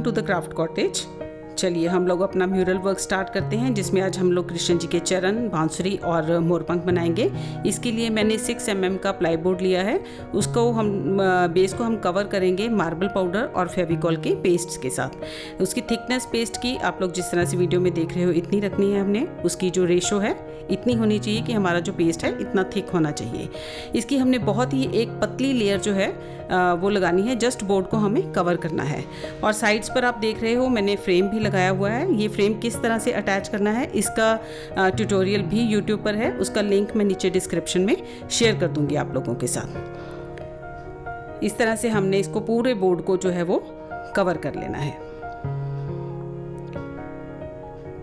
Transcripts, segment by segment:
Welcome to the craft cottage. चलिए हम लोग अपना म्यूरल वर्क स्टार्ट करते हैं, जिसमें आज हम लोग कृष्ण जी के चरण, बांसुरी और मोरपंख बनाएंगे। इसके लिए मैंने 6 mm का प्लाईबोर्ड लिया है। उसको हम बेस को हम कवर करेंगे मार्बल पाउडर और फेविकॉल के पेस्ट के साथ। उसकी थिकनेस पेस्ट की आप लोग जिस तरह से वीडियो में देख रहे हो इतनी रखनी है हमने। उसकी जो रेशो है इतनी होनी चाहिए कि हमारा जो पेस्ट है इतना थिक होना चाहिए। इसकी हमने बहुत ही एक पतली लेयर जो है वो लगानी है, जस्ट बोर्ड को हमें कवर करना है। और साइड्स पर आप देख रहे हो मैंने फ्रेम भी लगाया हुआ है। ये फ्रेम किस तरह से अटैच करना है इसका ट्यूटोरियल भी यूट्यूब पर है, उसका लिंक मैं नीचे डिस्क्रिप्शन में शेयर कर दूंगी आप लोगों के साथ। इस तरह से हमने इसको पूरे बोर्ड को जो है वो कवर कर लेना है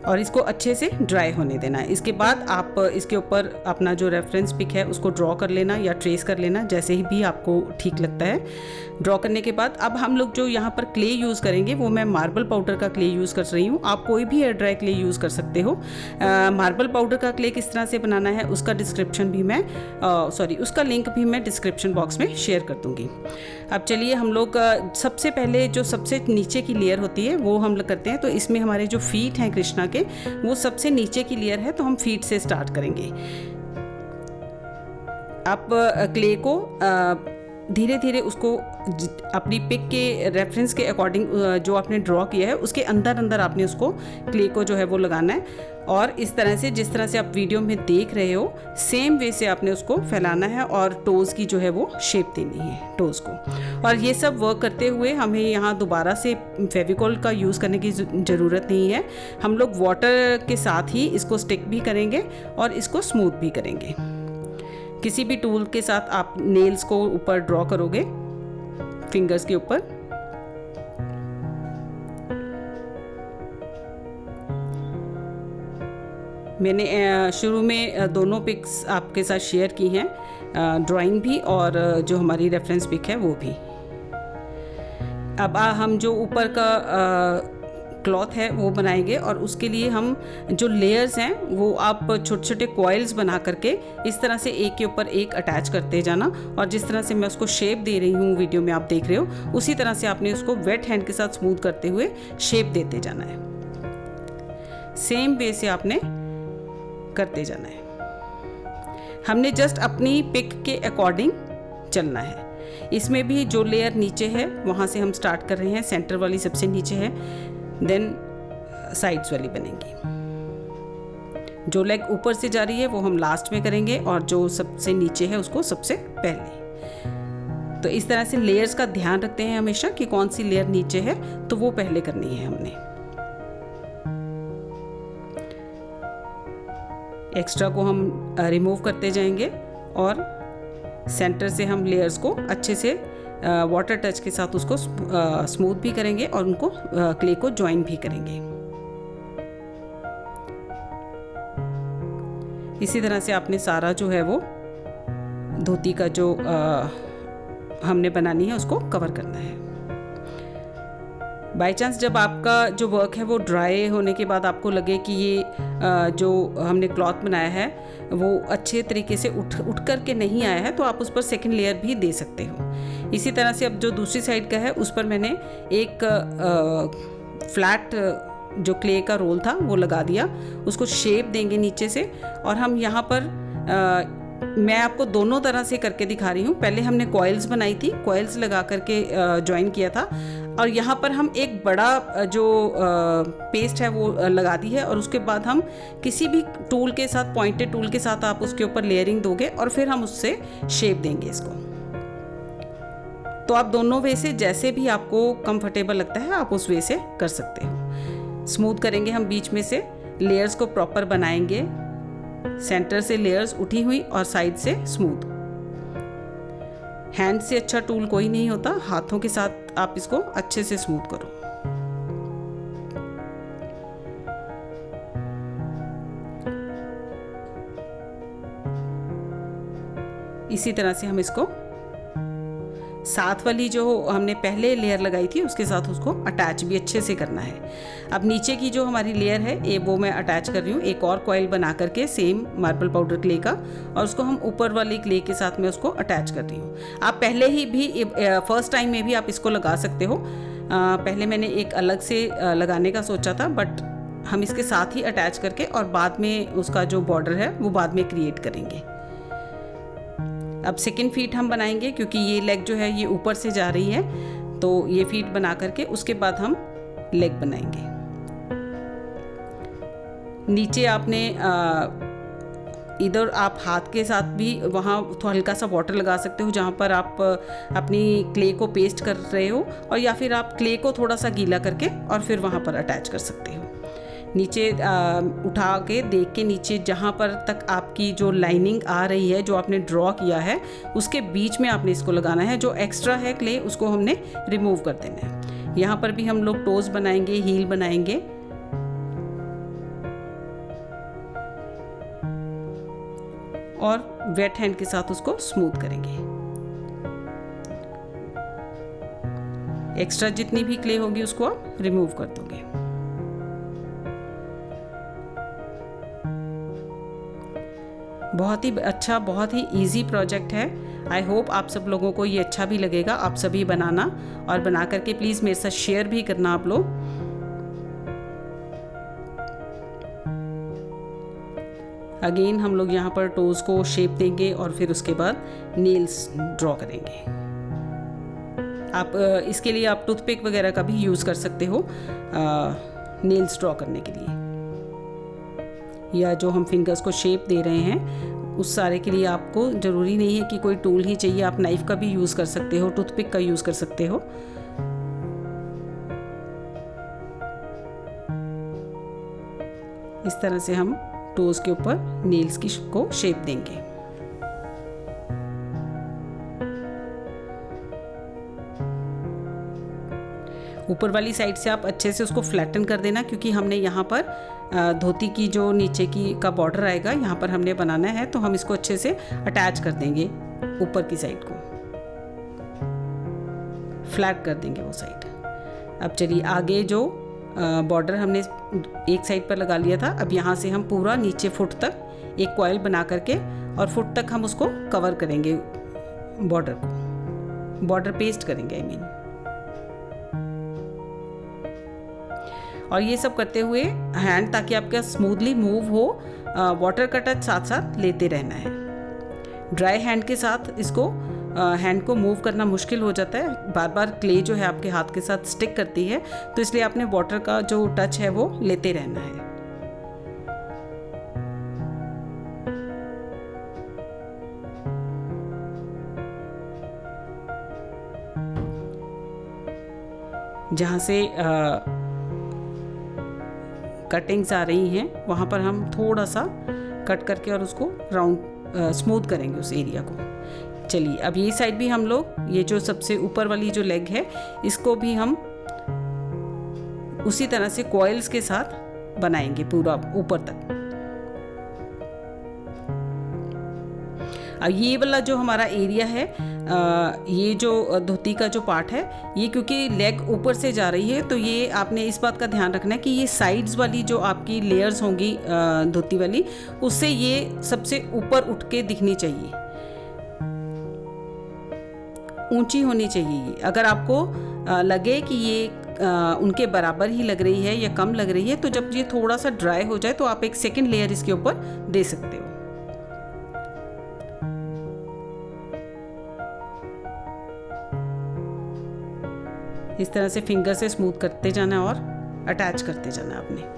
और इसको अच्छे से ड्राई होने देना है। इसके बाद आप इसके ऊपर अपना जो रेफरेंस पिक है उसको ड्रॉ कर लेना या ट्रेस कर लेना, जैसे ही भी आपको ठीक लगता है। ड्रॉ करने के बाद अब हम लोग जो यहाँ पर क्ले यूज़ करेंगे वो मैं मार्बल पाउडर का क्ले यूज़ कर रही हूँ। आप कोई भी एयर ड्राई क्ले यूज़ कर सकते हो। मार्बल पाउडर का क्ले किस तरह से बनाना है उसका डिस्क्रिप्शन भी मैं उसका लिंक भी मैं डिस्क्रिप्शन बॉक्स में शेयर कर दूँगी। अब चलिए हम लोग सबसे पहले जो सबसे नीचे की लेयर होती है वो हम लोग करते हैं। तो इसमें हमारे जो फीट हैं कृष्णा के, वो सबसे नीचे की लेयर है, तो हम फीट से स्टार्ट करेंगे। आप क्ले को धीरे धीरे उसको अपनी पिक के रेफरेंस के अकॉर्डिंग जो आपने ड्रॉ किया है उसके अंदर अंदर आपने उसको क्ले को जो है वो लगाना है। और इस तरह से जिस तरह से आप वीडियो में देख रहे हो सेम वे से आपने उसको फैलाना है और टोज़ की जो है वो शेप देनी है टोज़ को। और ये सब वर्क करते हुए हमें यहाँ दोबारा से फेविकॉल का यूज़ करने की ज़रूरत नहीं है। हम लोग वाटर के साथ ही इसको स्टिक भी करेंगे और इसको स्मूथ भी करेंगे। किसी भी टूल के साथ आप नेल्स को ऊपर ड्रॉ करोगे फिंगर्स के ऊपर। मैंने शुरू में दोनों पिक्स आपके साथ शेयर की हैं, ड्राइंग भी और जो हमारी रेफरेंस पिक है वो भी। अब हम जो ऊपर का क्लॉथ है वो बनाएंगे और उसके लिए हम जो लेयर्स हैं वो आप छोटे छोटे कॉइल्स बना करके इस तरह से एक के ऊपर एक अटैच करते जाना। और जिस तरह से मैं उसको शेप दे रही हूँ वीडियो में आप देख रहे हो, उसी तरह से आपने उसको वेट हैंड के साथ स्मूथ करते हुए शेप देते जाना है। सेम वे से आपने करते जाना है। हमने जस्ट अपनी पिक के अकॉर्डिंग चलना है। इसमें भी जो लेयर नीचे है वहाँ से हम स्टार्ट कर रहे हैं। सेंटर वाली सबसे नीचे है, देन साइड्स वाली बनेंगी। जो लेग ऊपर से जा रही है वो हम लास्ट में करेंगे और जो सबसे नीचे है उसको सबसे पहले। तो इस तरह से लेयर्स का ध्यान रखते हैं हमेशा कि कौन सी लेयर नीचे है तो वो पहले करनी है हमने। एक्स्ट्रा को हम रिमूव करते जाएंगे और सेंटर से हम लेयर्स को अच्छे से वाटर टच के साथ उसको स्मूथ भी करेंगे और उनको क्ले को ज्वाइन भी करेंगे। इसी तरह से आपने सारा जो है वो धोती का जो हमने बनानी है उसको कवर करना है। बाय चांस जब आपका जो वर्क है वो ड्राई होने के बाद आपको लगे कि ये जो हमने क्लॉथ बनाया है वो अच्छे तरीके से उठ कर के नहीं आया है, तो आप उस पर सेकंड लेयर भी दे सकते हो। इसी तरह से अब जो दूसरी साइड का है उस पर मैंने एक फ्लैट जो क्ले का रोल था वो लगा दिया। उसको शेप देंगे नीचे से और हम यहाँ पर मैं आपको दोनों तरह से करके दिखा रही हूँ। पहले हमने कॉइल्स बनाई थी, कॉइल्स लगा करके ज्वाइन किया था और यहाँ पर हम एक बड़ा जो पेस्ट है वो लगा दी है। और उसके बाद हम किसी भी टूल के साथ, पॉइंटेड टूल के साथ आप उसके ऊपर लेयरिंग दोगे और फिर हम उससे शेप देंगे इसको। तो आप दोनों वे से जैसे भी आपको कंफर्टेबल लगता है आप उस वे से कर सकते हो। स्मूथ करेंगे हम बीच में से, लेयर्स को प्रॉपर बनाएंगे। सेंटर से लेयर्स उठी हुई और साइड से स्मूथ। हैंड से अच्छा टूल कोई नहीं होता, हाथों के साथ आप इसको अच्छे से स्मूथ करो। इसी तरह से हम इसको साथ वाली जो हमने पहले लेयर लगाई थी उसके साथ उसको अटैच भी अच्छे से करना है। अब नीचे की जो हमारी लेयर है ये वो मैं अटैच कर रही हूँ एक और कॉइल बना करके सेम मार्बल पाउडर क्ले का, और उसको हम ऊपर वाली क्ले के साथ में उसको अटैच कर रही हूँ। आप पहले ही भी फर्स्ट टाइम में भी आप इसको लगा सकते हो, पहले मैंने एक अलग से लगाने का सोचा था, बट हम इसके साथ ही अटैच करके और बाद में उसका जो बॉर्डर है वो बाद में क्रिएट करेंगे। अब सेकंड फीट हम बनाएंगे, क्योंकि ये लेग जो है ये ऊपर से जा रही है, तो ये फीट बना करके उसके बाद हम लेग बनाएंगे। नीचे आपने इधर आप हाथ के साथ भी वहाँ तो हल्का सा वाटर लगा सकते हो जहाँ पर आप अपनी क्ले को पेस्ट कर रहे हो, और या फिर आप क्ले को थोड़ा सा गीला करके और फिर वहाँ पर अटैच कर सकते हो। नीचे उठा के देख के नीचे जहाँ पर तक आपकी जो लाइनिंग आ रही है, जो आपने ड्रॉ किया है, उसके बीच में आपने इसको लगाना है। जो एक्स्ट्रा है क्ले उसको हमने रिमूव कर देना है। यहाँ पर भी हम लोग टोज बनाएंगे, हील बनाएंगे, और वेट हैंड के साथ उसको स्मूथ करेंगे। एक्स्ट्रा जितनी भी क्ले होगी उसको आप रिमूव कर दोगे। बहुत ही अच्छा, बहुत ही इजी प्रोजेक्ट है। आई होप आप सब लोगों को ये अच्छा भी लगेगा। आप सभी बनाना, और बना करके प्लीज़ मेरे साथ शेयर भी करना आप लोग। अगेन हम लोग यहाँ पर टोज़ को शेप देंगे और फिर उसके बाद नेल्स ड्रॉ करेंगे। आप इसके लिए आप टूथपिक वगैरह का भी यूज़ कर सकते हो नेल्स ड्रॉ करने के लिए, या जो हम फिंगर्स को शेप दे रहे हैं उस सारे के लिए आपको ज़रूरी नहीं है कि कोई टूल ही चाहिए। आप नाइफ़ का भी यूज़ कर सकते हो, टूथपिक का यूज़ कर सकते हो। इस तरह से हम टोज़ के ऊपर नेल्स की को शेप देंगे। ऊपर वाली साइड से आप अच्छे से उसको फ्लैटन कर देना, क्योंकि हमने यहाँ पर धोती की जो नीचे की का बॉर्डर आएगा यहाँ पर हमने बनाना है, तो हम इसको अच्छे से अटैच कर देंगे। ऊपर की साइड को फ्लैट कर देंगे वो साइड। अब चलिए आगे जो बॉर्डर हमने एक साइड पर लगा लिया था, अब यहाँ से हम पूरा नीचे फुट तक एक कॉइल बना करके और फुट तक हम उसको कवर करेंगे, बॉर्डर को बॉर्डर पेस्ट करेंगे आई मीन। और ये सब करते हुए हैंड, ताकि आपका स्मूथली मूव हो, वाटर का टच साथ साथ लेते रहना है। ड्राई हैंड के साथ इसको हैंड को मूव करना मुश्किल हो जाता है, बार बार क्ले जो है आपके हाथ के साथ स्टिक करती है, तो इसलिए आपने वाटर का जो टच है वो लेते रहना है। जहाँ से कटिंग्स आ रही हैं वहाँ पर हम थोड़ा सा कट करके और उसको राउंड स्मूथ करेंगे उस एरिया को। चलिए अब ये साइड भी हम लोग, ये जो सबसे ऊपर वाली जो लेग है इसको भी हम उसी तरह से कॉइल्स के साथ बनाएंगे पूरा ऊपर तक। अब ये वाला जो हमारा एरिया है, ये जो धोती का जो पार्ट है, ये क्योंकि लेग ऊपर से जा रही है, तो ये आपने इस बात का ध्यान रखना है कि ये साइड्स वाली जो आपकी लेयर्स होंगी धोती वाली, उससे ये सबसे ऊपर उठ के दिखनी चाहिए, ऊंची होनी चाहिए। अगर आपको लगे कि ये उनके बराबर ही लग रही है या कम लग रही है, तो जब ये थोड़ा सा ड्राई हो जाए तो आप एक सेकेंड लेयर इसके ऊपर दे सकते हो। इस तरह से फिंगर से स्मूथ करते जाना है और अटैच करते जाना है आपने।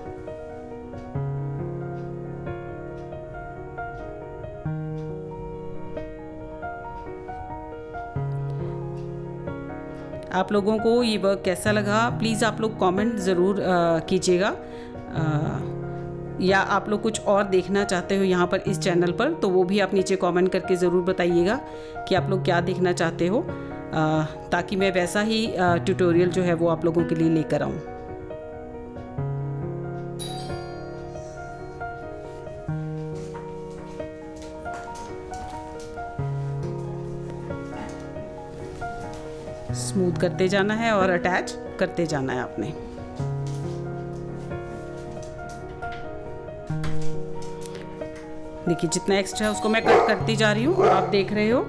आप लोगों को ये वर्क कैसा लगा प्लीज़ आप लोग कमेंट ज़रूर कीजिएगा, या आप लोग कुछ और देखना चाहते हो यहाँ पर इस चैनल पर, तो वो भी आप नीचे कमेंट करके ज़रूर बताइएगा कि आप लोग क्या देखना चाहते हो, ताकि मैं वैसा ही ट्यूटोरियल जो है वो आप लोगों के लिए लेकर आऊँ। स्मूथ करते जाना है और अटैच करते जाना है आपने। देखिए जितना एक्स्ट्रा है उसको मैं कट करती जा रही हूँ, और आप देख रहे हो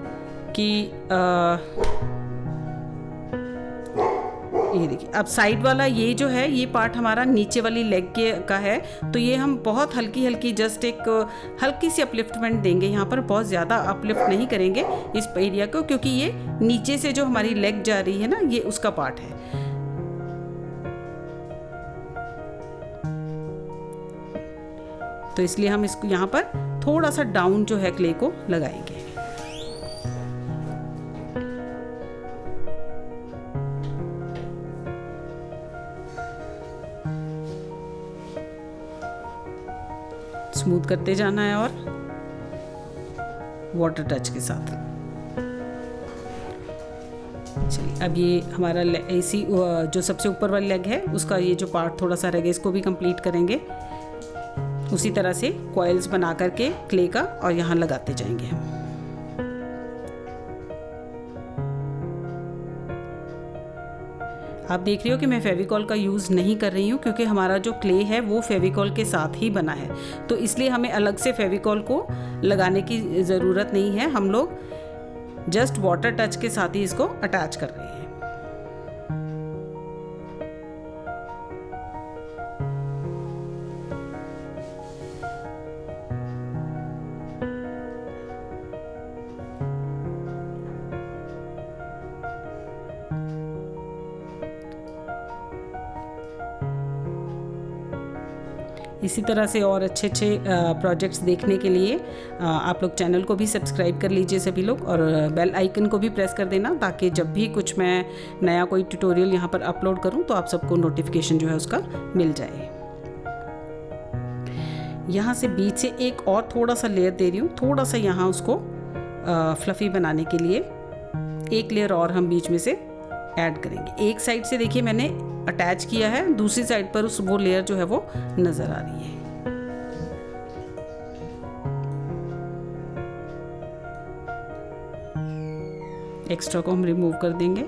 कि ये देखिए, अब साइड वाला ये जो है ये पार्ट हमारा नीचे वाली लेग के का है, तो ये हम बहुत हल्की हल्की जस्ट एक हल्की सी अपलिफ्टमेंट देंगे यहाँ पर, बहुत ज़्यादा अपलिफ्ट नहीं करेंगे इस एरिया को, क्योंकि ये नीचे से जो हमारी लेग जा रही है ना, ये उसका पार्ट है। तो इसलिए हम इसको यहाँ पर थोड़ा सा डाउन जो है क्ले को लगाएंगे। स्मूथ करते जाना है और वाटर टच के साथ। चलिए, अब ये हमारा ऐसी जो सबसे ऊपर वाली लेग है उसका ये जो पार्ट थोड़ा सा रह गया, इसको भी कंप्लीट करेंगे। उसी तरह से कॉइल्स बना करके क्ले का और यहाँ लगाते जाएंगे हम। आप देख रहे हो कि मैं फेविकॉल का यूज़ नहीं कर रही हूँ, क्योंकि हमारा जो क्ले है वो फेविकॉल के साथ ही बना है, तो इसलिए हमें अलग से फेविकॉल को लगाने की ज़रूरत नहीं है। हम लोग जस्ट वाटर टच के साथ ही इसको अटैच कर रहे हैं। इसी तरह से और अच्छे अच्छे प्रोजेक्ट्स देखने के लिए आप लोग चैनल को भी सब्सक्राइब कर लीजिए सभी लोग, और बेल आइकन को भी प्रेस कर देना, ताकि जब भी कुछ मैं नया कोई ट्यूटोरियल यहाँ पर अपलोड करूँ तो आप सबको नोटिफिकेशन जो है उसका मिल जाए। यहाँ से बीच से एक और थोड़ा सा लेयर दे रही हूँ, थोड़ा सा यहाँ उसको फ्लफ़ी बनाने के लिए एक लेयर और हम बीच में से ऐड करेंगे। एक साइड से देखिए मैंने अटैच किया है, दूसरी साइड पर वो लेयर जो है वो नज़र आ रही है। एक्स्ट्रा को हम रिमूव कर देंगे।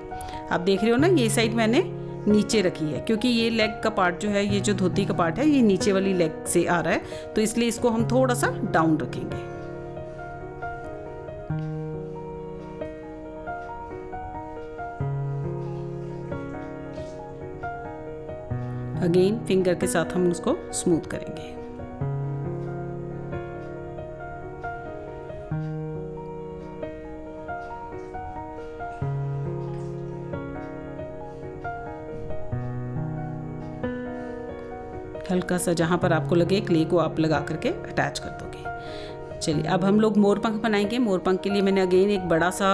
आप देख रहे हो ना, ये साइड मैंने नीचे रखी है, क्योंकि ये लेग का पार्ट जो है, ये जो धोती का पार्ट है, ये नीचे वाली लेग से आ रहा है, तो इसलिए इसको हम थोड़ा सा डाउन रखेंगे। अगेन फिंगर के साथ हम उसको स्मूथ करेंगे। हल्का सा जहाँ पर आपको लगे क्ले को आप लगा करके अटैच कर दोगे। चलिए, अब हम लोग मोरपंख बनाएंगे। मोरपंख के लिए मैंने अगेन एक बड़ा सा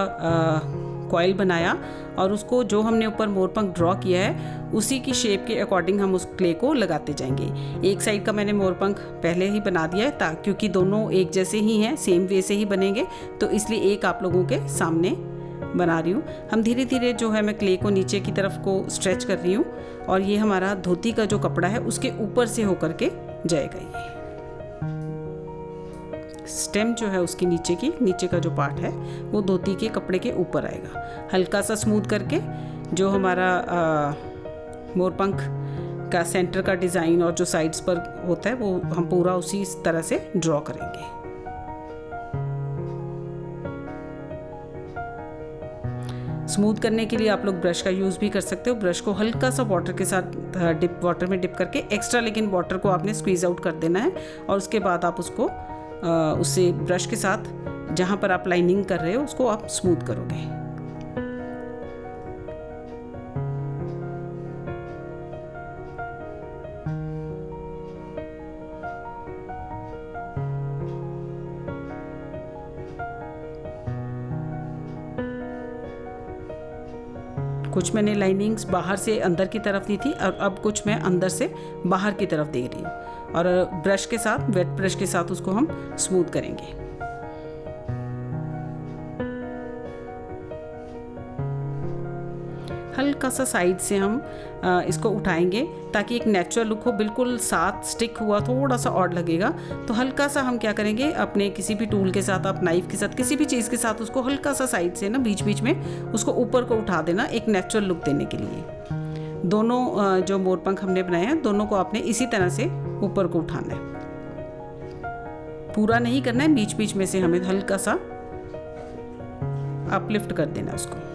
कॉइल बनाया, और उसको जो हमने ऊपर मोरपंख ड्रॉ किया है उसी की शेप के अकॉर्डिंग हम उस क्ले को लगाते जाएंगे। एक साइड का मैंने मोरपंख पहले ही बना दिया है, क्योंकि दोनों एक जैसे ही हैं, सेम वे से ही बनेंगे, तो इसलिए एक आप लोगों के सामने बना रही हूँ। हम धीरे धीरे जो है मैं क्ले को नीचे की तरफ को स्ट्रेच कर रही हूँ, और ये हमारा धोती का जो कपड़ा है उसके ऊपर से होकर के जाएगा। ये स्टेम जो है उसकी नीचे का जो पार्ट है वो धोती के कपड़े के ऊपर आएगा। हल्का सा स्मूथ करके जो हमारा मोरपंख का सेंटर का डिज़ाइन और जो साइड्स पर होता है वो हम पूरा उसी तरह से ड्रॉ करेंगे। स्मूथ करने के लिए आप लोग ब्रश का यूज़ भी कर सकते हो। ब्रश को हल्का सा वाटर के साथ वाटर में डिप करके एक्स्ट्रा, लेकिन वाटर को आपने स्क्वीज़ आउट कर देना है, और उसके बाद आप उसको उससे ब्रश के साथ जहाँ पर आप लाइनिंग कर रहे हो उसको आप स्मूथ करोगे। कुछ मैंने लाइनिंग्स बाहर से अंदर की तरफ दी थी, और अब कुछ मैं अंदर से बाहर की तरफ दे रही हूँ, और ब्रश के साथ, वेट ब्रश के साथ उसको हम स्मूथ करेंगे। हल्का सा साइड से हम इसको उठाएंगे ताकि एक नेचुरल लुक हो। बिल्कुल साथ स्टिक हुआ थोड़ा सा ऑड लगेगा, तो हल्का सा हम क्या करेंगे, अपने किसी भी टूल के साथ, आप नाइफ के साथ, किसी भी चीज़ के साथ उसको हल्का सा साइड से ना बीच बीच में उसको ऊपर को उठा देना, एक नेचुरल लुक देने के लिए। दोनों जो मोरपंख हमने बनाए हैं दोनों को आपने इसी तरह से ऊपर को उठाना है, पूरा नहीं करना है, बीच बीच में से हमें हल्का सा अपलिफ्ट कर देना उसको।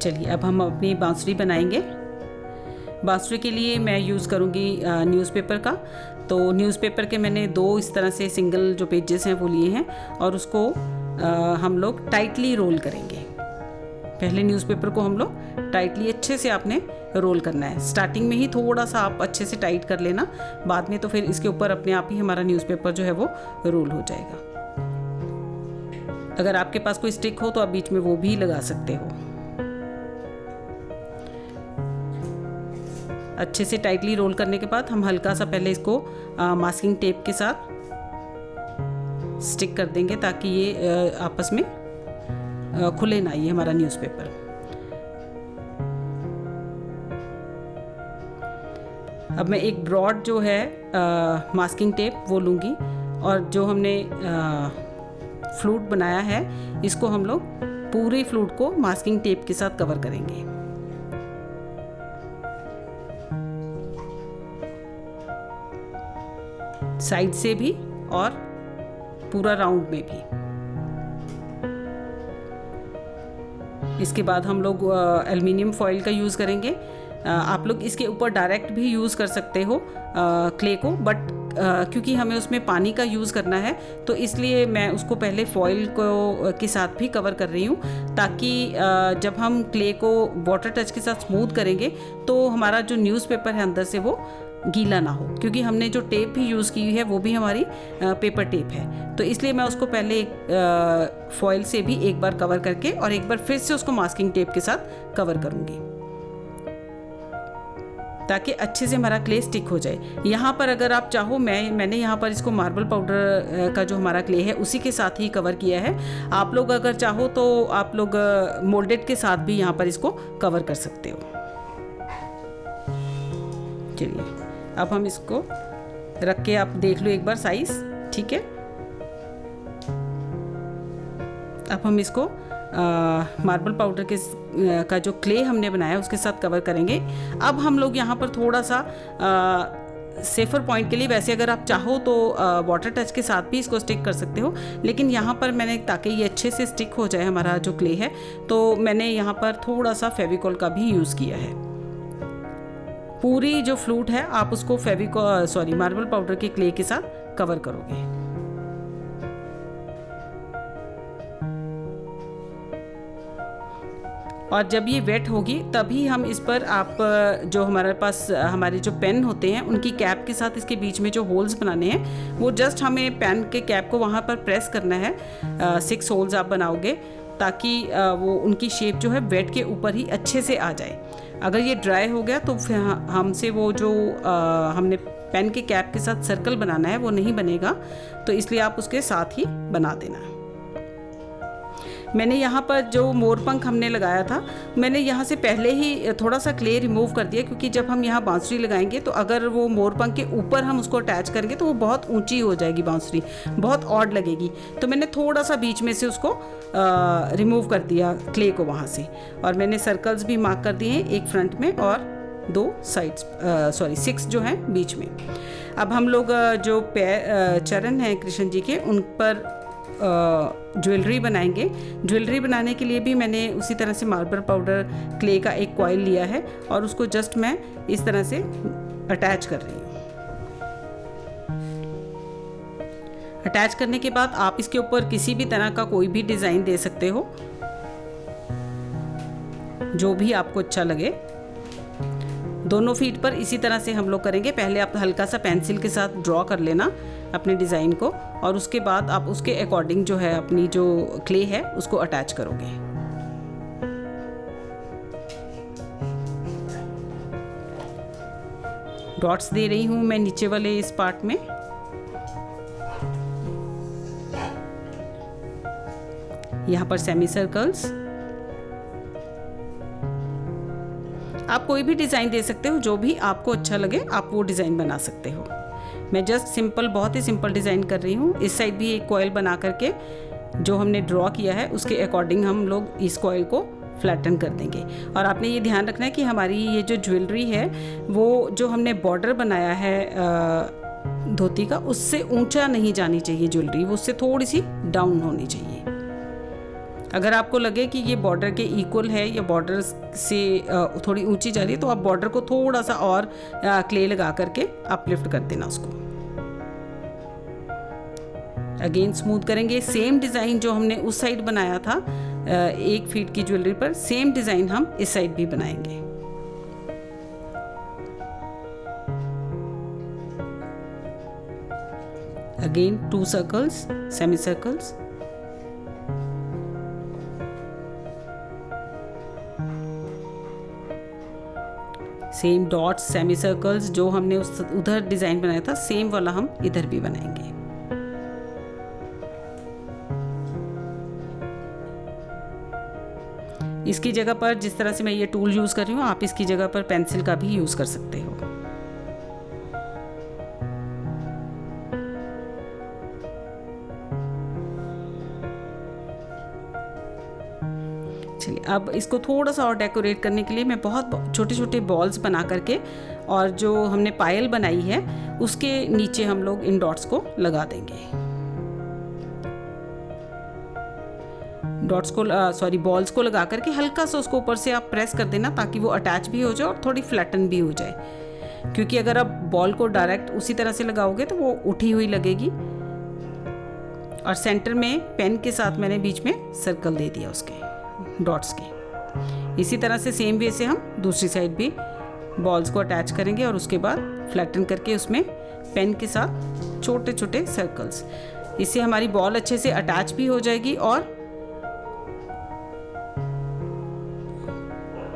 चलिए अब हम अपनी बांसुरी बनाएंगे। बांसुरी के लिए मैं यूज़ करूँगी न्यूज़पेपर का। तो न्यूज़पेपर के मैंने 2 इस तरह से सिंगल जो पेजेस हैं वो लिए हैं और उसको हम लोग टाइटली रोल करेंगे। पहले न्यूज़पेपर को हम लोग टाइटली अच्छे से आपने रोल करना है। स्टार्टिंग में ही थोड़ा सा आप अच्छे से टाइट कर लेना, बाद में तो फिर इसके ऊपर अपने आप ही हमारा न्यूज़पेपर जो है वो रोल हो जाएगा। अगर आपके पास कोई स्टिक हो तो आप बीच में वो भी लगा सकते हो। अच्छे से टाइटली रोल करने के बाद हम हल्का सा पहले इसको मास्किंग टेप के साथ स्टिक कर देंगे ताकि ये आपस में खुले ना ये हमारा न्यूज़पेपर। अब मैं एक ब्रॉड जो है मास्किंग टेप वो लूँगी और जो हमने फ्लूट बनाया है इसको हम लोग पूरे फ्लूट को मास्किंग टेप के साथ कवर करेंगे। साइड से भी और पूरा राउंड में भी। इसके बाद हम लोग एल्युमिनियम फॉइल का यूज़ करेंगे। आप लोग इसके ऊपर डायरेक्ट भी यूज़ कर सकते हो क्ले को, बट क्योंकि हमें उसमें पानी का यूज़ करना है तो इसलिए मैं उसको पहले फॉइल को के साथ भी कवर कर रही हूँ, ताकि जब हम क्ले को वाटर टच के साथ स्मूथ करेंगे तो हमारा जो न्यूज़पेपर है अंदर से वो गीला ना हो, क्योंकि हमने जो टेप भी यूज़ की है वो भी हमारी पेपर टेप है। तो इसलिए मैं उसको पहले फॉइल से भी एक बार कवर करके और एक बार फिर से उसको मास्किंग टेप के साथ कवर करूँगी ताकि अच्छे से हमारा क्ले स्टिक हो जाए। यहाँ पर अगर आप चाहो, मैंने यहाँ पर इसको मार्बल पाउडर का जो हमारा क्ले है उसी के साथ ही कवर किया है। आप लोग अगर चाहो तो आप लोग मोल्डेड के साथ भी यहाँ पर इसको कवर कर सकते हो। चलिए अब हम इसको रख के आप देख लो एक बार साइज, ठीक है। अब हम इसको मार्बल पाउडर के का जो क्ले हमने बनाया उसके साथ कवर करेंगे। अब हम लोग यहाँ पर थोड़ा सा सेफर पॉइंट के लिए, वैसे अगर आप चाहो तो वाटर टच के साथ भी इसको स्टिक कर सकते हो, लेकिन यहाँ पर मैंने ताकि ये अच्छे से स्टिक हो जाए हमारा जो क्ले है, तो मैंने यहाँ पर थोड़ा सा फेविकॉल का भी यूज़ किया है। पूरी जो फ्लूट है आप उसको मार्बल पाउडर के क्ले के साथ कवर करोगे। और जब ये वेट होगी तभी हम इस पर आप जो हमारे पास हमारे जो पेन होते हैं उनकी कैप के साथ इसके बीच में जो होल्स बनाने हैं वो जस्ट हमें पेन के कैप को वहाँ पर प्रेस करना है। 6 होल्स आप बनाओगे ताकि वो उनकी शेप जो है वेट के ऊपर ही अच्छे से आ जाए। अगर ये ड्राई हो गया तो फिर हमसे वो जो हमने पेन के कैप के साथ सर्कल बनाना है वो नहीं बनेगा, तो इसलिए आप उसके साथ ही बना देना। मैंने यहाँ पर जो मोरपंख हमने लगाया था, मैंने यहाँ से पहले ही थोड़ा सा क्ले रिमूव कर दिया, क्योंकि जब हम यहाँ बांसुरी लगाएंगे तो अगर वो मोरपंख के ऊपर हम उसको अटैच करेंगे तो वो बहुत ऊंची हो जाएगी बांसुरी, बहुत ऑड लगेगी। तो मैंने थोड़ा सा बीच में से उसको रिमूव कर दिया क्ले को वहाँ से, और मैंने सर्कल्स भी मार्क कर दिए हैं, एक फ्रंट में और 2 साइड्स 6 जो हैं बीच में। अब हम लोग जो चरण हैं कृष्ण जी के उन पर ज्वेलरी बनाएंगे। ज्वेलरी बनाने के लिए भी मैंने उसी तरह से मार्बल पाउडर क्ले का एक कॉइल लिया है और उसको जस्ट मैं इस तरह से अटैच कर रही हूँ। अटैच करने के बाद आप इसके ऊपर किसी भी तरह का कोई भी डिज़ाइन दे सकते हो, जो भी आपको अच्छा लगे। दोनों फीट पर इसी तरह से हम लोग करेंगे। पहले आप हल्का सा पेंसिल के साथ ड्रॉ कर लेना अपने डिज़ाइन को, और उसके बाद आप उसके अकॉर्डिंग जो है अपनी जो क्ले है उसको अटैच करोगे। डॉट्स दे रही हूँ मैं नीचे वाले इस पार्ट में। यहाँ पर सेमी सर्कल्स। आप कोई भी डिज़ाइन दे सकते हो, जो भी आपको अच्छा लगे आप वो डिज़ाइन बना सकते हो। मैं जस्ट सिंपल, बहुत ही सिंपल डिज़ाइन कर रही हूँ। इस साइड भी एक कॉइल बना करके जो हमने ड्रॉ किया है उसके अकॉर्डिंग हम लोग इस कॉइल को फ्लैटन कर देंगे। और आपने ये ध्यान रखना है कि हमारी ये जो ज्वेलरी है वो जो हमने बॉर्डर बनाया है धोती का, उससे ऊंचा नहीं जानी चाहिए ज्वेलरी, वो उससे थोड़ी सी डाउन होनी चाहिए। अगर आपको लगे कि ये बॉर्डर के इक्वल है या बॉर्डर से थोड़ी ऊंची जा रही है तो आप बॉर्डर को थोड़ा सा और क्ले लगा करके अपलिफ्ट कर देना उसको। अगेन स्मूथ करेंगे। सेम डिज़ाइन जो हमने उस साइड बनाया था 1 फीट की ज्वेलरी पर, सेम डिज़ाइन हम इस साइड भी बनाएंगे। Again 2 circles, semi circles. Same dots, semi circles जो हमने उधर डिज़ाइन बनाया था सेम वाला हम इधर भी बनाएंगे। इसकी जगह पर जिस तरह से मैं ये टूल यूज़ कर रही हूँ, आप इसकी जगह पर पेंसिल का भी यूज़ कर सकते हो। चलिए, अब इसको थोड़ा सा और डेकोरेट करने के लिए मैं बहुत छोटे छोटे बॉल्स बना करके और जो हमने पायल बनाई है उसके नीचे हम लोग इन डॉट्स को लगा देंगे। बॉल्स को लगा करके हल्का सा उसको ऊपर से आप प्रेस कर देना ताकि वो अटैच भी हो जाए और थोड़ी फ्लैटन भी हो जाए, क्योंकि अगर आप बॉल को डायरेक्ट उसी तरह से लगाओगे तो वो उठी हुई लगेगी। और सेंटर में पेन के साथ मैंने बीच में सर्कल दे दिया उसके डॉट्स के। इसी तरह से सेम वे से हम दूसरी साइड भी बॉल्स को अटैच करेंगे और उसके बाद फ्लैटन करके उसमें पेन के साथ छोटे छोटे सर्कल्स। इससे हमारी बॉल अच्छे से अटैच भी हो जाएगी और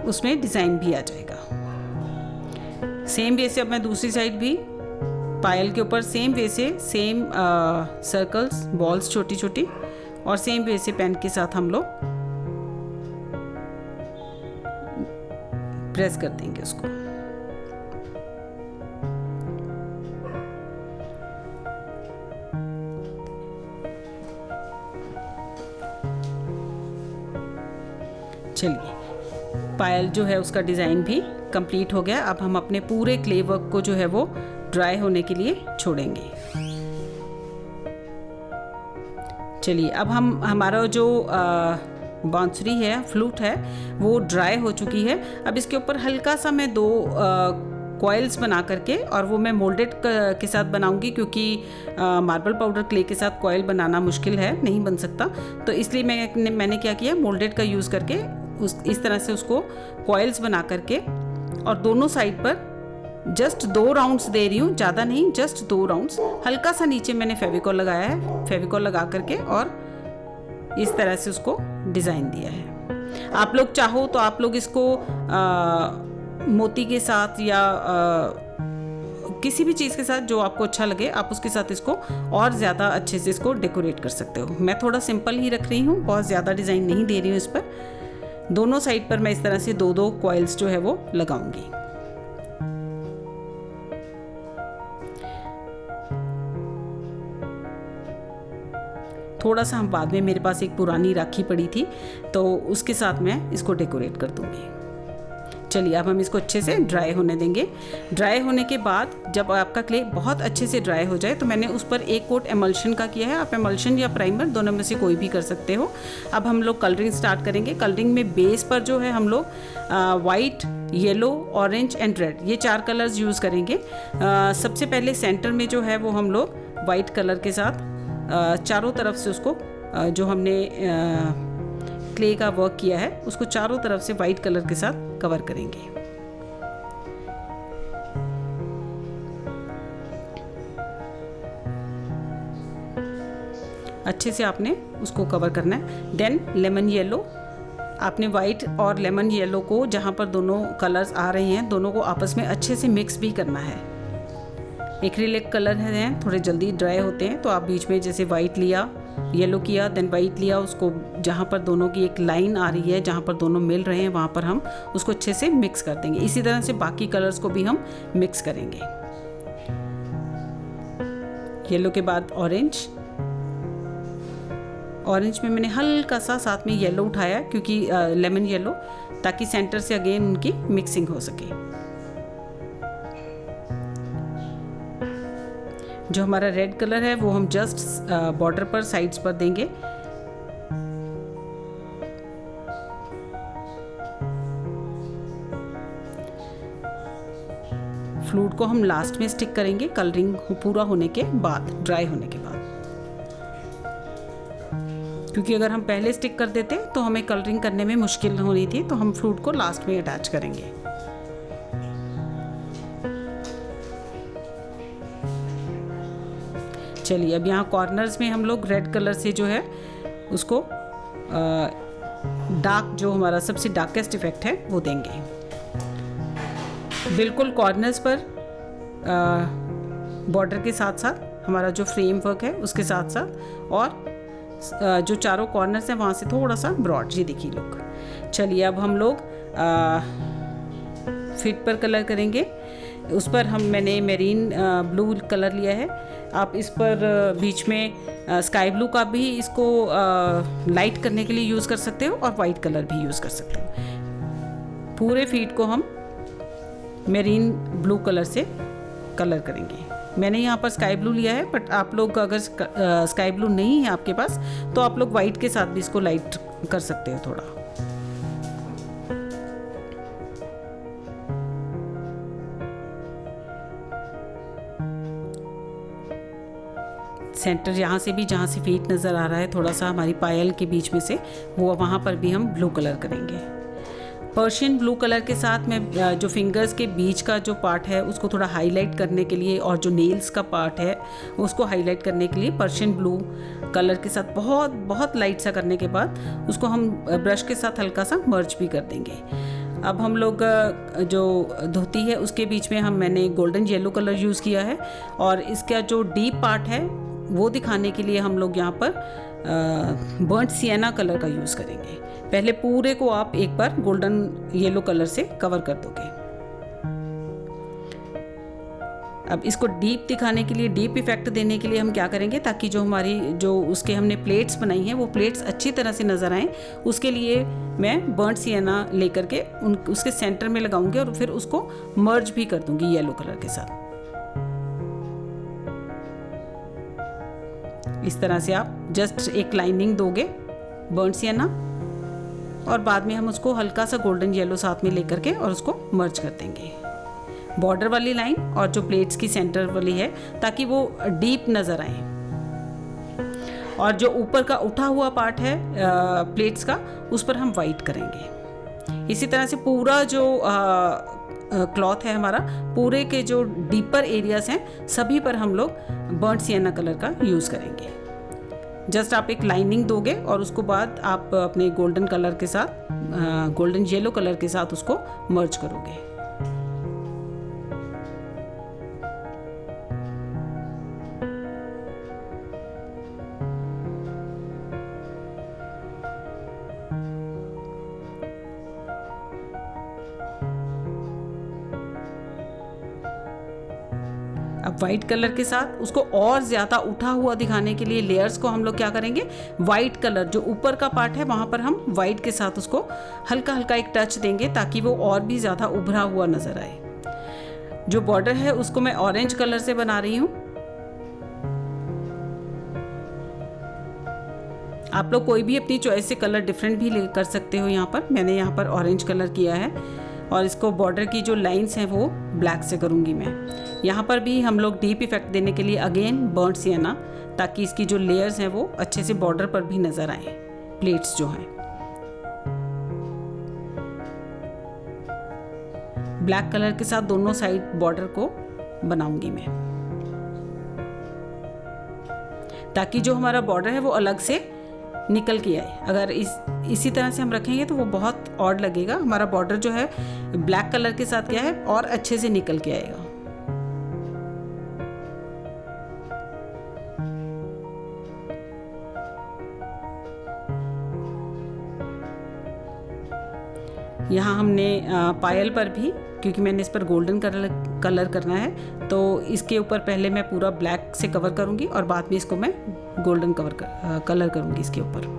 उसमें डिज़ाइन भी आ जाएगा। सेम वे से अब मैं दूसरी साइड भी पायल के ऊपर सेम वे से सेम सर्कल्स, बॉल्स छोटी छोटी, और सेम वे से पेन के साथ हम लोग प्रेस कर देंगे उसको। चलिए, पायल जो है उसका डिज़ाइन भी कंप्लीट हो गया। अब हम अपने पूरे क्ले वर्क को जो है वो ड्राई होने के लिए छोड़ेंगे। चलिए, अब हमारा जो बांसुरी है, फ्लूट है, वो ड्राई हो चुकी है। अब इसके ऊपर हल्का सा मैं 2 कॉइल्स बना करके, और वो मैं मोल्डेड के साथ बनाऊंगी क्योंकि मार्बल पाउडर क्ले के साथ कॉइल बनाना मुश्किल है, नहीं बन सकता। तो इसलिए मैंने क्या किया, मोल्डेड का यूज़ करके इस तरह से उसको कॉइल्स बना करके, और दोनों साइड पर जस्ट 2 राउंड्स दे रही हूँ, ज़्यादा नहीं, जस्ट 2 राउंड्स। हल्का सा नीचे मैंने फेविकॉल लगाया है, फेविकॉल लगा करके और इस तरह से उसको डिज़ाइन दिया है। आप लोग चाहो तो आप लोग इसको मोती के साथ या किसी भी चीज़ के साथ जो आपको अच्छा लगे, आप उसके साथ इसको और ज़्यादा अच्छे से इसको डेकोरेट कर सकते हो। मैं थोड़ा सिंपल ही रख रही हूँ, बहुत ज़्यादा डिज़ाइन नहीं दे रही हूँ इस पर। दोनों साइड पर मैं इस तरह से 2-2 कॉइल्स जो है वो लगाऊंगी। थोड़ा सा हम बाद में, मेरे पास एक पुरानी राखी पड़ी थी तो उसके साथ मैं इसको डेकोरेट कर दूंगी। चलिए, अब हम इसको अच्छे से ड्राई होने देंगे। ड्राई होने के बाद जब आपका क्ले बहुत अच्छे से ड्राई हो जाए तो मैंने उस पर एक कोट एमल्शन का किया है। आप एमल्शन या प्राइमर दोनों में से कोई भी कर सकते हो। अब हम लोग कलरिंग स्टार्ट करेंगे। कलरिंग में बेस पर जो है हम लोग white, yellow, orange and red, ये 4 कलर्स यूज़ करेंगे। सबसे पहले सेंटर में जो है वो हम लोग वाइट कलर के साथ चारों तरफ से उसको जो हमने क्ले का वर्क किया है उसको चारों तरफ से वाइट कलर के साथ कवर करेंगे। अच्छे से आपने उसको कवर करना है। देन लेमन येलो, आपने वाइट और लेमन येलो को, जहाँ पर दोनों कलर्स आ रहे हैं, दोनों को आपस में अच्छे से मिक्स भी करना है। एक्रिलिक कलर हैं, थोड़े जल्दी ड्राई होते हैं, तो आप बीच में जैसे वाइट लिया, येलो किया, देन वाइट लिया, उसको जहाँ पर दोनों की एक लाइन आ रही है, जहाँ पर दोनों मिल रहे हैं, वहाँ पर हम उसको अच्छे से मिक्स कर देंगे। इसी तरह से बाकी कलर्स को भी हम मिक्स करेंगे। येलो के बाद ऑरेंज, ऑरेंज में मैंने हल्का सा साथ में येलो उठाया क्योंकि लेमन येलो, ताकि सेंटर से अगेन उनकी मिक्सिंग हो सके। जो हमारा रेड कलर है वो हम जस्ट बॉर्डर पर, साइड्स पर देंगे। फ्लूइड को हम लास्ट में स्टिक करेंगे कलरिंग पूरा होने के बाद, ड्राई होने के बाद, क्योंकि अगर हम पहले स्टिक कर देते तो हमें कलरिंग करने में मुश्किल होनी थी, तो हम फ्लूइड को लास्ट में अटैच करेंगे। चलिए अब यहाँ कॉर्नर्स में हम लोग रेड कलर से जो है उसको डार्क, जो हमारा सबसे डार्केस्ट इफेक्ट है वो देंगे। बिल्कुल कॉर्नर्स पर बॉर्डर के साथ साथ हमारा जो फ्रेम वर्क है उसके साथ साथ, और जो चारों कॉर्नर्स हैं वहाँ से थोड़ा सा ब्रॉड, ये देखिए लुक। चलिए अब हम लोग फिट पर कलर करेंगे। उस पर मैंने मेरीन ब्लू कलर लिया है। आप इस पर बीच में स्काई ब्लू का भी इसको लाइट करने के लिए यूज़ कर सकते हो और वाइट कलर भी यूज़ कर सकते हो। पूरे फीट को हम मेरीन ब्लू कलर से कलर करेंगे। मैंने यहाँ पर स्काई ब्लू लिया है, बट आप लोग अगर स्काई ब्लू नहीं है आपके पास तो आप लोग वाइट के साथ भी इसको लाइट कर सकते हो थोड़ा। सेंटर यहाँ से भी, जहाँ से फीट नज़र आ रहा है थोड़ा सा हमारी पायल के बीच में से, वो वहाँ पर भी हम ब्लू कलर करेंगे। पर्शियन ब्लू कलर के साथ में जो फिंगर्स के बीच का जो पार्ट है उसको थोड़ा हाईलाइट करने के लिए, और जो नेल्स का पार्ट है उसको हाईलाइट करने के लिए पर्शियन ब्लू कलर के साथ बहुत बहुत लाइट सा करने के बाद उसको हम ब्रश के साथ हल्का सा मर्ज भी कर देंगे। अब हम लोग जो धोती है उसके बीच में मैंने गोल्डन येलो कलर यूज़ किया है, और इसका जो डीप पार्ट है वो दिखाने के लिए हम लोग यहाँ पर बर्न्ट सिएना कलर का यूज़ करेंगे। पहले पूरे को आप एक बार गोल्डन येलो कलर से कवर कर दोगे। अब इसको डीप दिखाने के लिए, डीप इफेक्ट देने के लिए हम क्या करेंगे, ताकि जो हमारी जो उसके हमने प्लेट्स बनाई हैं वो प्लेट्स अच्छी तरह से नज़र आएँ, उसके लिए मैं बर्न्ट सिएना लेकर के उसके सेंटर में लगाऊंगी और फिर उसको मर्ज भी कर दूंगी येलो कलर के साथ। इस तरह से आप जस्ट एक लाइनिंग दोगे बर्न्ट सिएना, और बाद में हम उसको हल्का सा गोल्डन येलो साथ में लेकर के और उसको मर्ज कर देंगे। बॉर्डर वाली लाइन और जो प्लेट्स की सेंटर वाली है, ताकि वो डीप नज़र आए। और जो ऊपर का उठा हुआ पार्ट है प्लेट्स का, उस पर हम वाइट करेंगे। इसी तरह से पूरा जो क्लॉथ है हमारा, पूरे के जो डीपर एरियाज हैं सभी पर हम लोग बर्न्ट सिएना कलर का यूज़ करेंगे। जस्ट आप एक लाइनिंग दोगे और उसको बाद आप अपने गोल्डन कलर के साथ, गोल्डन येलो कलर के साथ उसको मर्ज करोगे। अब वाइट कलर के साथ उसको और ज़्यादा उठा हुआ दिखाने के लिए लेयर्स को हम लोग क्या करेंगे, वाइट कलर जो ऊपर का पार्ट है वहाँ पर हम वाइट के साथ उसको हल्का हल्का एक टच देंगे, ताकि वो और भी ज़्यादा उभरा हुआ नज़र आए। जो बॉर्डर है उसको मैं ऑरेंज कलर से बना रही हूँ। आप लोग कोई भी अपनी चॉइस से कलर डिफरेंट भी कर सकते हो। यहाँ पर मैंने यहाँ पर ऑरेंज कलर किया है, और इसको बॉर्डर की जो लाइंस हैं वो ब्लैक से करूँगी मैं। यहाँ पर भी हम लोग डीप इफेक्ट देने के लिए अगेन बर्न्ट सिएना, ताकि इसकी जो लेयर्स हैं वो अच्छे से बॉर्डर पर भी नज़र आए, प्लेट्स जो हैं। ब्लैक कलर के साथ दोनों साइड बॉर्डर को बनाऊंगी मैं, ताकि जो हमारा बॉर्डर है वो अलग से निकल के आए। अगर इसी तरह से हम रखेंगे तो वो बहुत ऑड लगेगा। हमारा बॉर्डर जो है ब्लैक कलर के साथ क्या है और अच्छे से निकल के आएगा। यहाँ हमने पायल पर भी, क्योंकि मैंने इस पर गोल्डन कलर करना है, तो इसके ऊपर पहले मैं पूरा ब्लैक से कवर करूँगी और बाद में इसको मैं गोल्डन कलर करूँगी इसके ऊपर।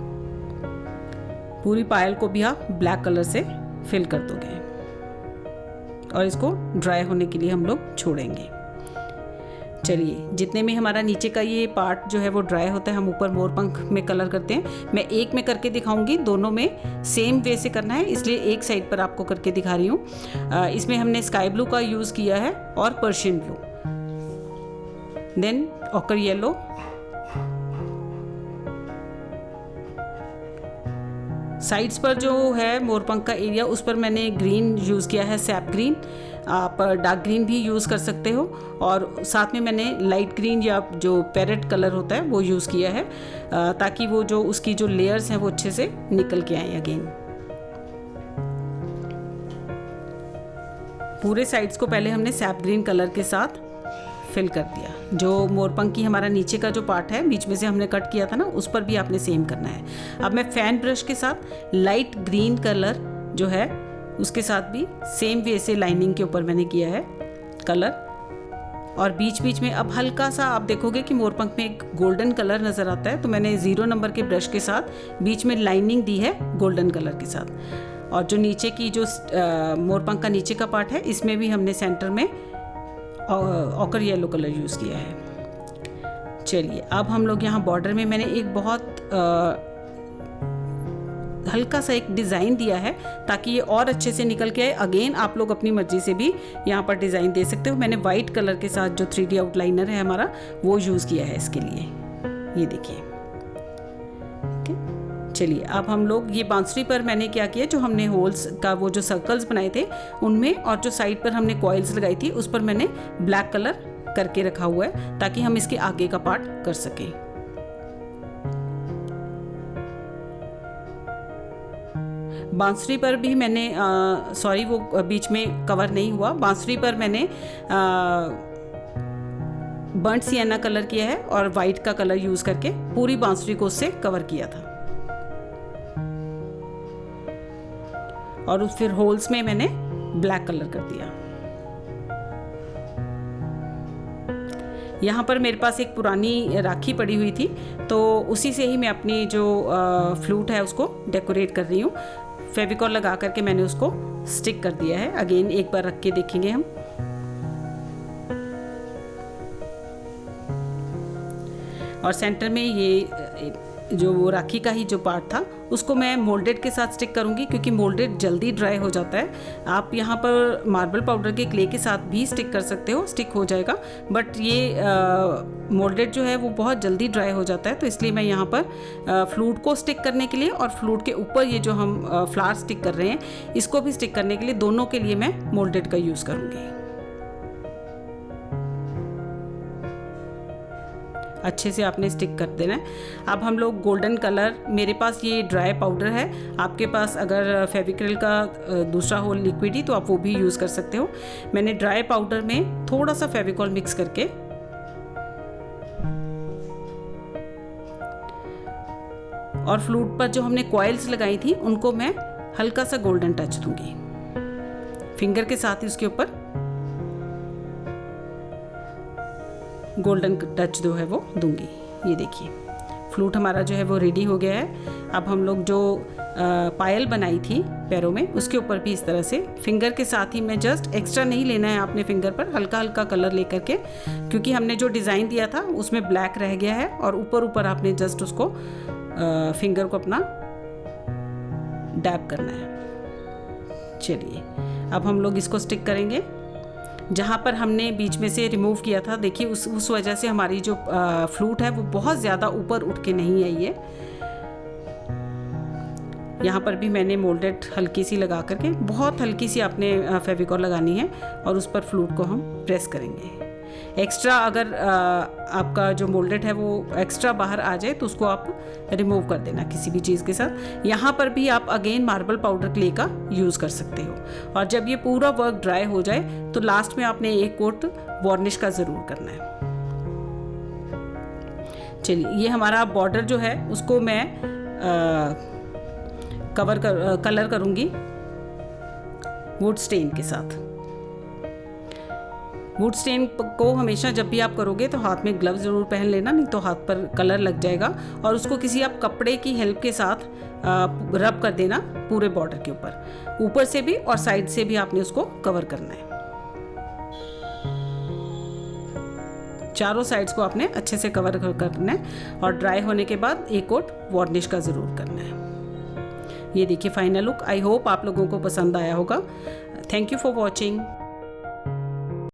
पूरी पायल को भी आप ब्लैक कलर से फिल कर दोगे और इसको ड्राई होने के लिए हम लोग छोड़ेंगे। चलिए, जितने में हमारा नीचे का ये पार्ट जो है वो ड्राई होता है, हम ऊपर मोर पंख में कलर करते हैं। मैं एक में करके दिखाऊंगी, दोनों में सेम वे से करना है, इसलिए एक साइड पर आपको करके दिखा रही हूँ। इसमें हमने स्काई ब्लू का यूज़ किया है और Persian blue, then ochre yellow, sides पर जो है मोरपंख का एरिया उस पर मैंने ग्रीन यूज़ किया है, सैप ग्रीन। आप डार्क ग्रीन भी यूज़ कर सकते हो, और साथ में मैंने लाइट ग्रीन या जो पैरेट कलर होता है वो यूज़ किया है, ताकि वो जो उसकी जो लेयर्स हैं वो अच्छे से निकल के आए। अगेन पूरे साइड्स को पहले हमने सैप ग्रीन कलर के साथ फिल कर दिया। जो मोरपंख की हमारा नीचे का जो पार्ट है बीच में से हमने कट किया था ना, उस पर भी आपने सेम करना है। अब मैं फैन ब्रश के साथ लाइट ग्रीन कलर जो है उसके साथ भी सेम वे से लाइनिंग के ऊपर मैंने किया है कलर, और बीच बीच में अब हल्का सा आप देखोगे कि मोरपंख में एक गोल्डन कलर नज़र आता है, तो मैंने 0 नंबर के ब्रश के साथ बीच में लाइनिंग दी है गोल्डन कलर के साथ। और जो नीचे की जो मोरपंख का नीचे का पार्ट है, इसमें भी हमने सेंटर में ऑकर येलो कलर यूज़ किया है। चलिए, अब हम लोग यहाँ बॉर्डर में मैंने एक बहुत हल्का सा एक डिज़ाइन दिया है ताकि ये और अच्छे से निकल के आए। अगेन आप लोग अपनी मर्जी से भी यहाँ पर डिज़ाइन दे सकते हो। मैंने वाइट कलर के साथ जो 3D आउटलाइनर है हमारा वो यूज़ किया है इसके लिए, ये देखिए। चलिए, अब हम लोग ये बांसुरी पर मैंने क्या किया, जो हमने होल्स का वो जो सर्कल्स बनाए थे उनमें, और जो साइड पर हमने कॉइल्स लगाई थी उस पर मैंने ब्लैक कलर करके रखा हुआ है ताकि हम इसके आगे का पार्ट कर सकें। बांसुरी पर भी मैंने सॉरी वो बीच में कवर नहीं हुआ, बांसुरी पर मैंने बर्न्ट सियाना कलर किया है और वाइट का कलर यूज़ करके पूरी बांसुरी को उससे कवर किया था। और फिर होल्स में मैंने ब्लैक कलर कर दिया। यहाँ पर मेरे पास एक पुरानी राखी पड़ी हुई थी, तो उसी से ही मैं अपनी जो फ्लूट है उसको डेकोरेट कर रही हूँ। फेविकॉल लगा करके मैंने उसको स्टिक कर दिया है। अगेन एक बार रख के देखेंगे हम। और सेंटर में ये जो वो राखी का ही जो पार्ट था उसको मैं मोल्डेड के साथ स्टिक करूँगी, क्योंकि मोल्डेड जल्दी ड्राई हो जाता है। आप यहाँ पर मार्बल पाउडर के क्ले के साथ भी स्टिक कर सकते हो, स्टिक हो जाएगा, बट ये मोल्डेड जो है वो बहुत जल्दी ड्राई हो जाता है। तो इसलिए मैं यहाँ पर फ्लूट को स्टिक करने के लिए और फ्लूट के ऊपर ये जो हम फ्लावर स्टिक कर रहे हैं इसको भी स्टिक करने के लिए, दोनों के लिए मैं मोल्डेड का यूज़ करूँगी। अच्छे से आपने स्टिक कर देना है। अब हम लोग गोल्डन कलर, मेरे पास ये ड्राई पाउडर है, आपके पास अगर फेविक्रिल का दूसरा हो लिक्विड ही तो आप वो भी यूज़ कर सकते हो। मैंने ड्राई पाउडर में थोड़ा सा फेविकॉल मिक्स करके और फ्लूट पर जो हमने कॉइल्स लगाई थी उनको मैं हल्का सा गोल्डन टच दूंगी, फिंगर के साथ ही उसके ऊपर गोल्डन टच जो है वो दूंगी। ये देखिए, फ्लूट हमारा जो है वो रेडी हो गया है। अब हम लोग जो पायल बनाई थी पैरों में उसके ऊपर भी इस तरह से फिंगर के साथ ही, मैं जस्ट एक्स्ट्रा नहीं लेना है आपने फिंगर पर, हल्का हल्का कलर लेकर के, क्योंकि हमने जो डिज़ाइन दिया था उसमें ब्लैक रह गया है, और ऊपर ऊपर आपने जस्ट उसको फिंगर को अपना डैब करना है। चलिए, अब हम लोग इसको स्टिक करेंगे। जहाँ पर हमने बीच में से रिमूव किया था, देखिए उस वजह से हमारी जो फ्लूट है वो बहुत ज़्यादा ऊपर उठ के नहीं आई है। यहाँ पर भी मैंने मोल्डेड हल्की सी लगा करके, बहुत हल्की सी आपने फेविकॉल लगानी है और उस पर फ्लूट को हम प्रेस करेंगे। एक्स्ट्रा अगर आपका जो मोल्डेड है वो एक्स्ट्रा बाहर आ जाए तो उसको आप रिमूव कर देना किसी भी चीज़ के साथ। यहाँ पर भी आप अगेन मार्बल पाउडर क्ले का यूज़ कर सकते हो। और जब ये पूरा वर्क ड्राई हो जाए तो लास्ट में आपने एक कोट वार्निश का ज़रूर करना है। चलिए, ये हमारा बॉर्डर जो है उसको मैं कलर करूँगी वुड स्टेन के साथ। वुड स्टेन को हमेशा जब भी आप करोगे तो हाथ में ग्लव्स ज़रूर पहन लेना, नहीं तो हाथ पर कलर लग जाएगा। और उसको किसी आप कपड़े की हेल्प के साथ रब कर देना पूरे बॉर्डर के ऊपर से भी और साइड से भी आपने उसको कवर करना है। चारों साइड्स को आपने अच्छे से कवर करना है और ड्राई होने के बाद एक कोट वार्निश का ज़रूर करना है। ये देखिए फाइनल लुक। आई होप आप लोगों को पसंद आया होगा। Thank you for watching.